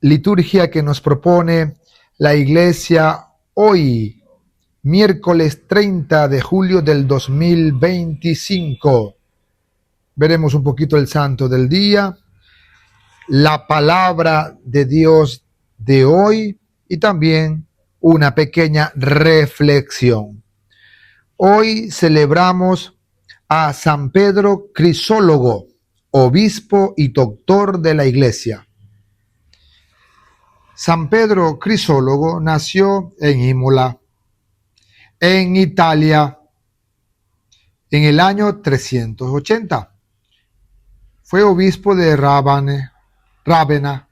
liturgia que nos propone la Iglesia hoy, miércoles 30 de julio del 2025. Veremos un poquito el santo del día, la palabra de Dios de hoy y también una pequeña reflexión. Hoy celebramos a San Pedro Crisólogo, obispo y doctor de la Iglesia. San Pedro Crisólogo nació en Imola, en Italia, en el año 380. Fue obispo de Rávena.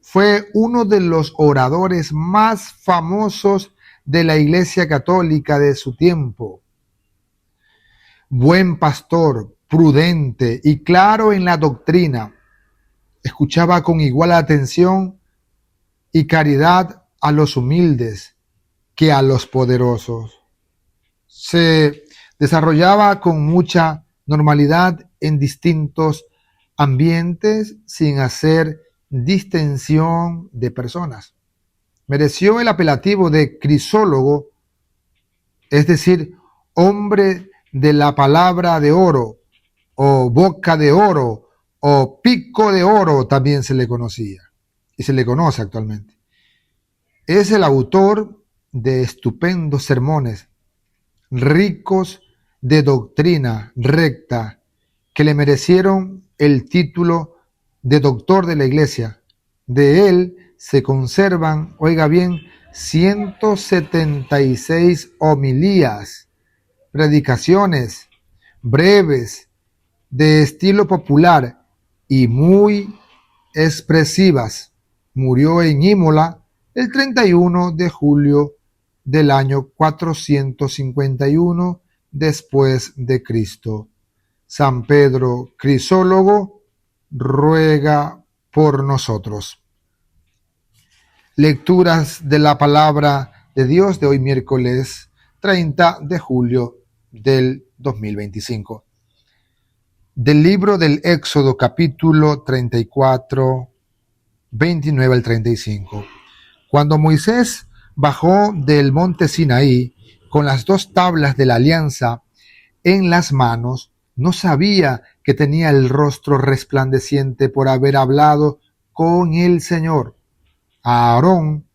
Fue uno de los oradores más famosos de la Iglesia Católica de su tiempo. Buen pastor, prudente y claro en la doctrina, escuchaba con igual atención y caridad a los humildes que a los poderosos. Se desarrollaba con mucha normalidad en distintos ambientes sin hacer distinción de personas. Mereció el apelativo de crisólogo, es decir, hombre de la palabra de oro, o boca de oro, o pico de oro también se le conocía, y se le conoce actualmente. Es el autor de estupendos sermones, ricos de doctrina recta, que le merecieron el título de doctor de la Iglesia. De él se conservan, oiga bien, 176 homilías, predicaciones breves, de estilo popular y muy expresivas. Murió en Imola el 31 de julio del año 451 después de Cristo. San Pedro Crisólogo ruega por nosotros. Lecturas de la palabra de Dios de hoy miércoles 30 de julio del 2025. Del libro del Éxodo capítulo 34, 29 al 35. Cuando Moisés bajó del monte Sinaí con las 2 tablas de la alianza en las manos, no sabía que tenía el rostro resplandeciente por haber hablado con el Señor. Aarón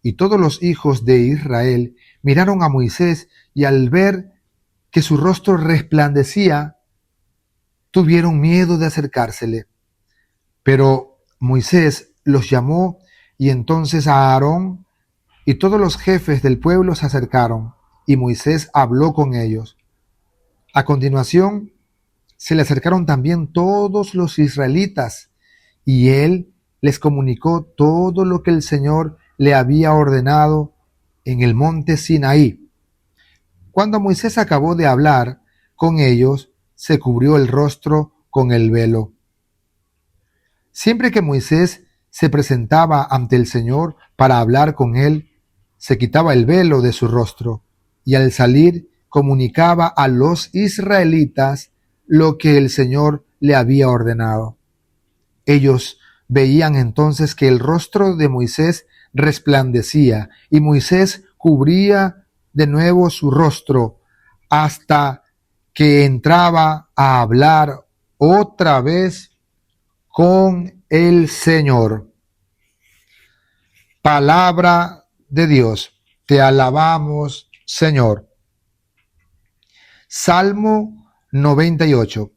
y todos los hijos de Israel miraron a Moisés y al ver que su rostro resplandecía, tuvieron miedo de acercársele. Pero Moisés los llamó y entonces Aarón y todos los jefes del pueblo se acercaron y Moisés habló con ellos. A continuación se le acercaron también todos los israelitas y él les comunicó todo lo que el Señor le había ordenado en el monte Sinaí. Cuando Moisés acabó de hablar con ellos, se cubrió el rostro con el velo. Siempre que Moisés se presentaba ante el Señor para hablar con él, se quitaba el velo de su rostro y al salir comunicaba a los israelitas lo que el Señor le había ordenado. Ellos veían entonces que el rostro de Moisés resplandecía y Moisés cubría de nuevo su rostro hasta que entraba a hablar otra vez con el Señor. Palabra de Dios, te alabamos, Señor. Salmo 98.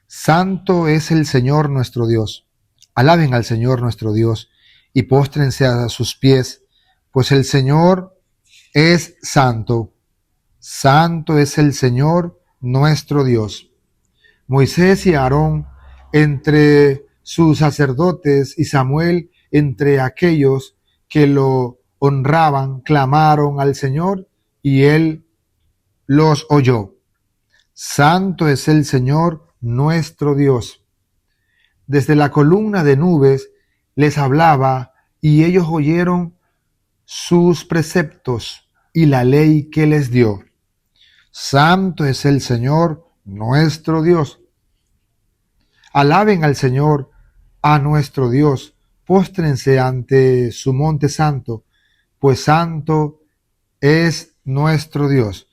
Santo es el Señor nuestro Dios. Alaben al Señor nuestro Dios y póstrense a sus pies, pues el Señor es santo. Santo es el Señor nuestro Dios. Moisés y Aarón entre sus sacerdotes y Samuel entre aquellos que lo honraban, clamaron al Señor y él los oyó. Santo es el Señor nuestro Dios. Desde la columna de nubes les hablaba y ellos oyeron sus preceptos y la ley que les dio. Santo es el Señor nuestro Dios. Alaben al Señor, a nuestro Dios, póstrense ante su monte santo, pues santo es nuestro Dios.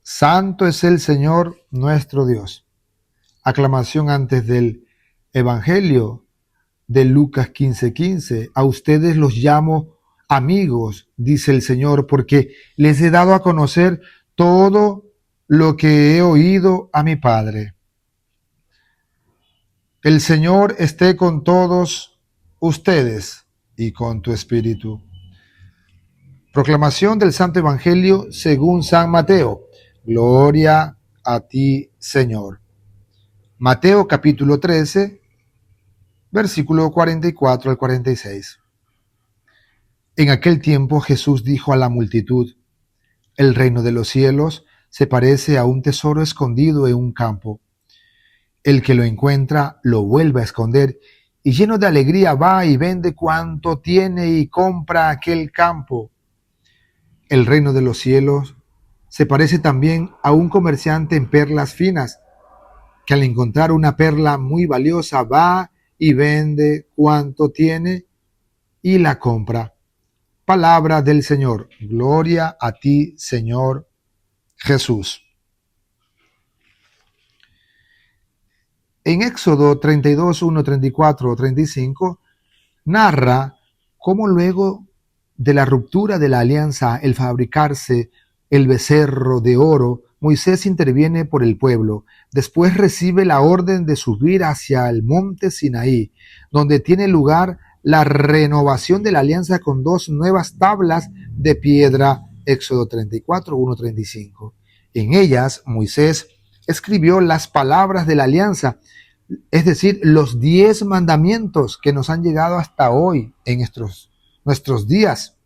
Santo es el Señor nuestro Dios. Aclamación antes del Evangelio de Lucas 15:15. A ustedes los llamo amigos, dice el Señor, porque les he dado a conocer todo lo que he oído a mi Padre. El Señor esté con todos ustedes y con tu espíritu. Proclamación del Santo Evangelio según San Mateo. Gloria a ti, Señor. Mateo capítulo 13, versículo 44 al 46. En aquel tiempo Jesús dijo a la multitud: el reino de los cielos se parece a un tesoro escondido en un campo. El que lo encuentra lo vuelve a esconder y lleno de alegría va y vende cuanto tiene y compra aquel campo. El reino de los cielos se parece también a un comerciante en perlas finas, que al encontrar una perla muy valiosa va y vende cuanto tiene y la compra. Palabra del Señor. Gloria a ti, Señor Jesús. En Éxodo 32, 1, 34, 35, narra cómo luego de la ruptura de la alianza, el fabricarse el becerro de oro, Moisés interviene por el pueblo. Después recibe la orden de subir hacia el monte Sinaí, donde tiene lugar la renovación de la alianza con 2 nuevas tablas de piedra. Éxodo 34, 1, 35. En ellas, Moisés escribió las palabras de la alianza, es decir, los 10 mandamientos que nos han llegado hasta hoy en nuestros días.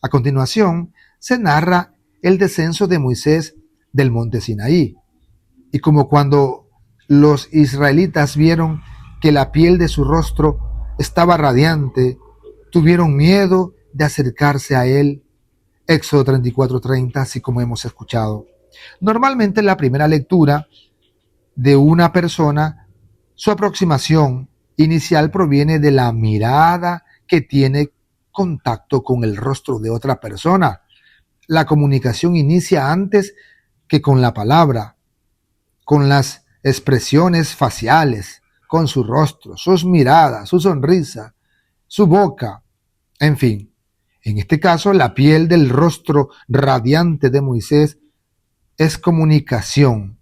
A continuación, se narra el descenso de Moisés del monte Sinaí. Y como cuando los israelitas vieron que la piel de su rostro estaba radiante, tuvieron miedo de acercarse a él. Éxodo 34:30, así como hemos escuchado. Normalmente en la primera lectura de una persona, su aproximación inicial proviene de la mirada que tiene contacto con el rostro de otra persona. La comunicación inicia antes que con la palabra, con las expresiones faciales, con su rostro, sus miradas, su sonrisa, su boca, en fin. En este caso, la piel del rostro radiante de Moisés es comunicación.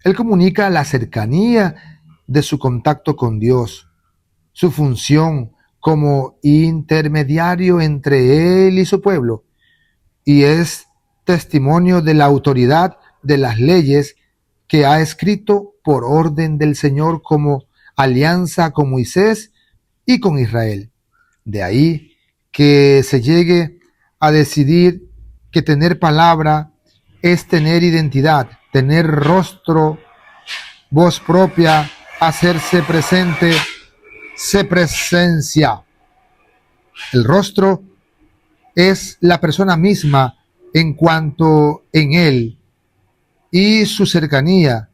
Él comunica la cercanía de su contacto con Dios, su función como intermediario entre él y su pueblo, y es testimonio de la autoridad de las leyes que ha escrito por orden del Señor como alianza con Moisés y con Israel. De ahí que se llegue a decidir que tener palabra es tener identidad, tener rostro, voz propia, hacerse presente, se presencia. El rostro es la persona misma en cuanto en él y su cercanía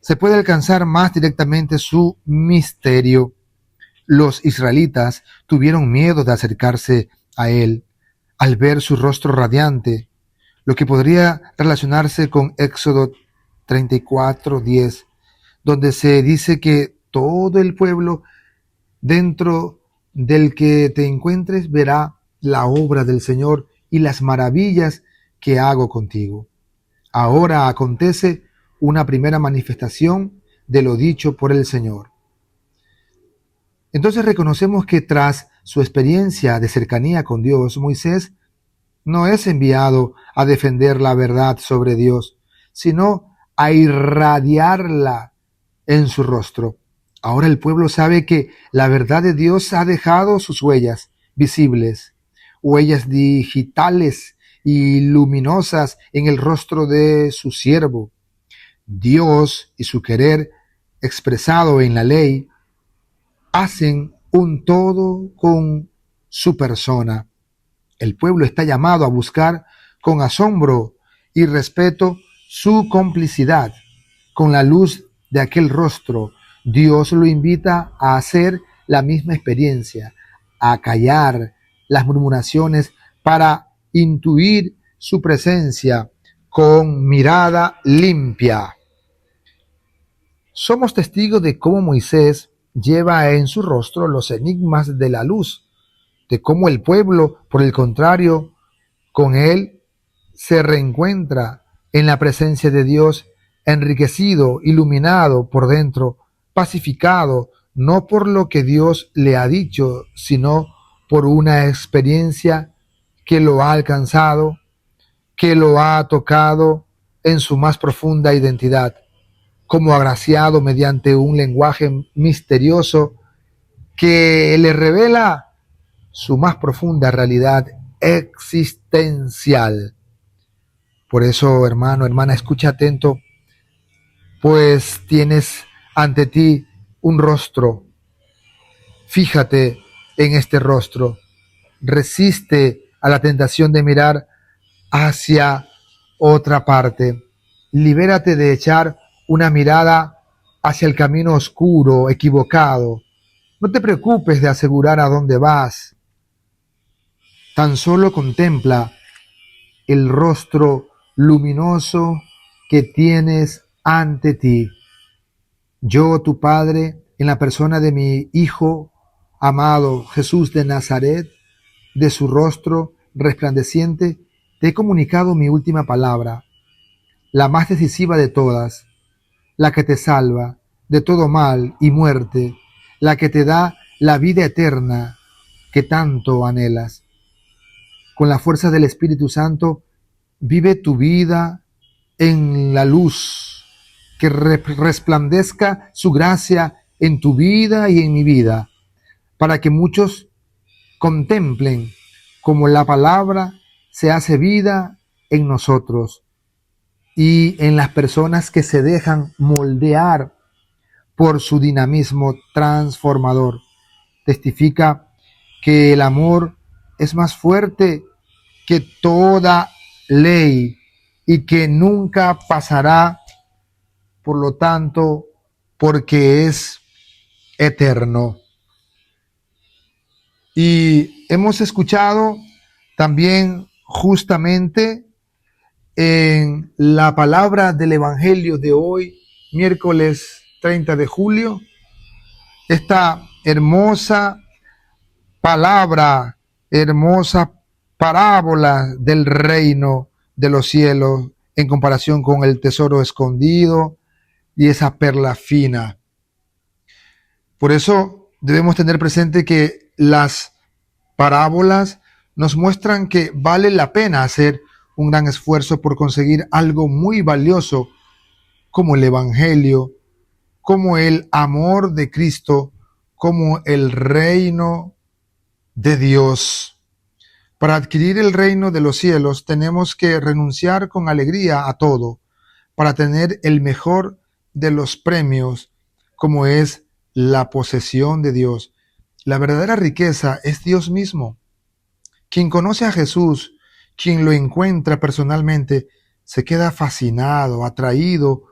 se puede alcanzar más directamente su misterio. Los israelitas tuvieron miedo de acercarse a él al ver su rostro radiante, lo que podría relacionarse con Éxodo 34:10, donde se dice que todo el pueblo dentro del que te encuentres verá la obra del Señor y las maravillas que hago contigo. Ahora acontece una primera manifestación de lo dicho por el Señor. Entonces reconocemos que tras su experiencia de cercanía con Dios, Moisés no es enviado a defender la verdad sobre Dios, sino a irradiarla en su rostro. Ahora el pueblo sabe que la verdad de Dios ha dejado sus huellas visibles, huellas digitales y luminosas en el rostro de su siervo. Dios y su querer expresado en la ley hacen un todo con su persona. El pueblo está llamado a buscar con asombro y respeto su complicidad con la luz de aquel rostro. Dios lo invita a hacer la misma experiencia, a callar las murmuraciones para intuir su presencia con mirada limpia. Somos testigos de cómo Moisés lleva en su rostro los enigmas de la luz, de cómo el pueblo, por el contrario, con él se reencuentra en la presencia de Dios, enriquecido, iluminado por dentro, pacificado, no por lo que Dios le ha dicho, sino por una experiencia que lo ha alcanzado, que lo ha tocado en su más profunda identidad, como agraciado mediante un lenguaje misterioso que le revela su más profunda realidad existencial. Por eso, hermano, hermana, escucha atento, pues tienes ante ti un rostro. Fíjate en este rostro. Resiste a la tentación de mirar hacia otra parte. Libérate de echar una mirada hacia el camino oscuro, equivocado. No te preocupes de asegurar a dónde vas. Tan solo contempla el rostro luminoso que tienes ante ti. Yo, tu Padre, en la persona de mi Hijo amado Jesús de Nazaret, de su rostro resplandeciente, te he comunicado mi última palabra, la más decisiva de todas, la que te salva de todo mal y muerte, la que te da la vida eterna que tanto anhelas. Con la fuerza del Espíritu Santo, vive tu vida en la luz, que resplandezca su gracia en tu vida y en mi vida, para que muchos contemplen cómo la palabra se hace vida en nosotros y en las personas que se dejan moldear por su dinamismo transformador. Testifica que el amor es más fuerte que toda ley y que nunca pasará, por lo tanto, porque es eterno. Y hemos escuchado también justamente en la palabra del Evangelio de hoy, miércoles 30 de julio, esta hermosa palabra, hermosa parábola del reino de los cielos en comparación con el tesoro escondido y esa perla fina. Por eso debemos tener presente que las parábolas nos muestran que vale la pena hacer un gran esfuerzo por conseguir algo muy valioso como el Evangelio, como el amor de Cristo, como el reino de Dios. Para adquirir el reino de los cielos tenemos que renunciar con alegría a todo, para tener el mejor de los premios, como es la posesión de Dios. La verdadera riqueza es Dios mismo. Quien conoce a Jesús, quien lo encuentra personalmente, se queda fascinado, atraído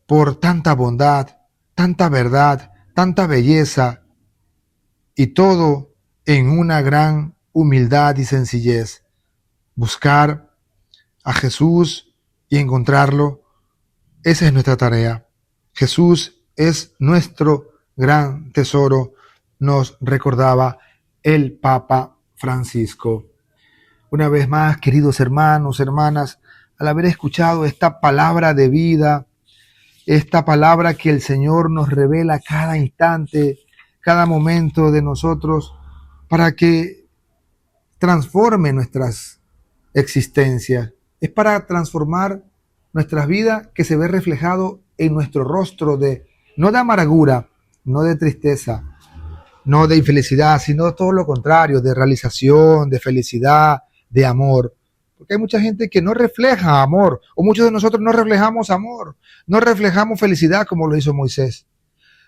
por tanta bondad, tanta verdad, tanta belleza, y todo en una gran humildad y sencillez. Buscar a Jesús y encontrarlo, esa es nuestra tarea. Jesús es nuestro gran tesoro, nos recordaba el Papa Francisco. Una vez más, queridos hermanos, hermanas, al haber escuchado esta palabra de vida, esta palabra que el Señor nos revela cada instante, cada momento de nosotros, para que transforme nuestras existencias. Es para transformar nuestras vidas que se ve reflejado en nuestro rostro no de amargura, no de tristeza, no de infelicidad, sino todo lo contrario, de realización, de felicidad, de amor. Porque hay mucha gente que no refleja amor, o muchos de nosotros no reflejamos amor, no reflejamos felicidad como lo hizo Moisés.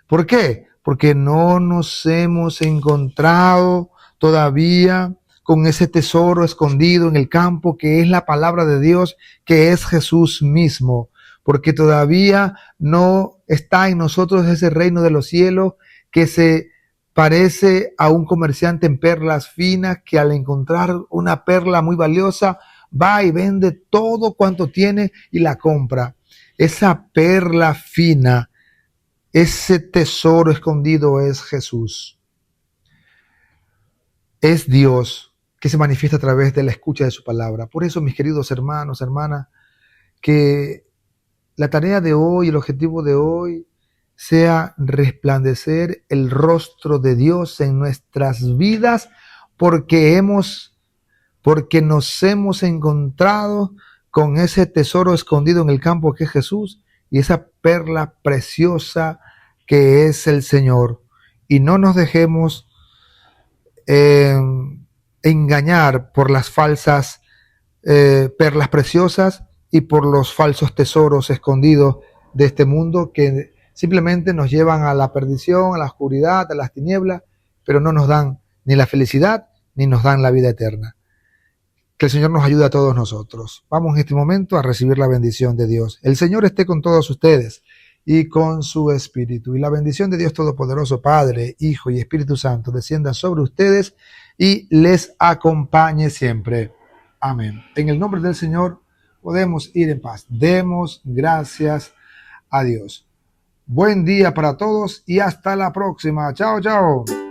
¿Por qué? Porque no nos hemos encontrado todavía con ese tesoro escondido en el campo que es la palabra de Dios, que es Jesús mismo. Porque todavía no está en nosotros ese reino de los cielos que se parece a un comerciante en perlas finas que al encontrar una perla muy valiosa va y vende todo cuanto tiene y la compra. Esa perla fina, ese tesoro escondido es Jesús. Es Dios que se manifiesta a través de la escucha de su palabra. Por eso, mis queridos hermanos, hermanas, que la tarea de hoy, el objetivo de hoy, sea resplandecer el rostro de Dios en nuestras vidas, porque nos hemos encontrado con ese tesoro escondido en el campo que es Jesús y esa perla preciosa que es el Señor. Y no nos dejemos engañar por las falsas perlas preciosas y por los falsos tesoros escondidos de este mundo que simplemente nos llevan a la perdición, a la oscuridad, a las tinieblas, pero no nos dan ni la felicidad ni nos dan la vida eterna. Que el Señor nos ayude a todos nosotros. Vamos en este momento a recibir la bendición de Dios. El Señor esté con todos ustedes y con su Espíritu. Y la bendición de Dios Todopoderoso, Padre, Hijo y Espíritu Santo, descienda sobre ustedes y les acompañe siempre. Amén. En el nombre del Señor podemos ir en paz. Demos gracias a Dios. Buen día para todos y hasta la próxima. Chao, chao.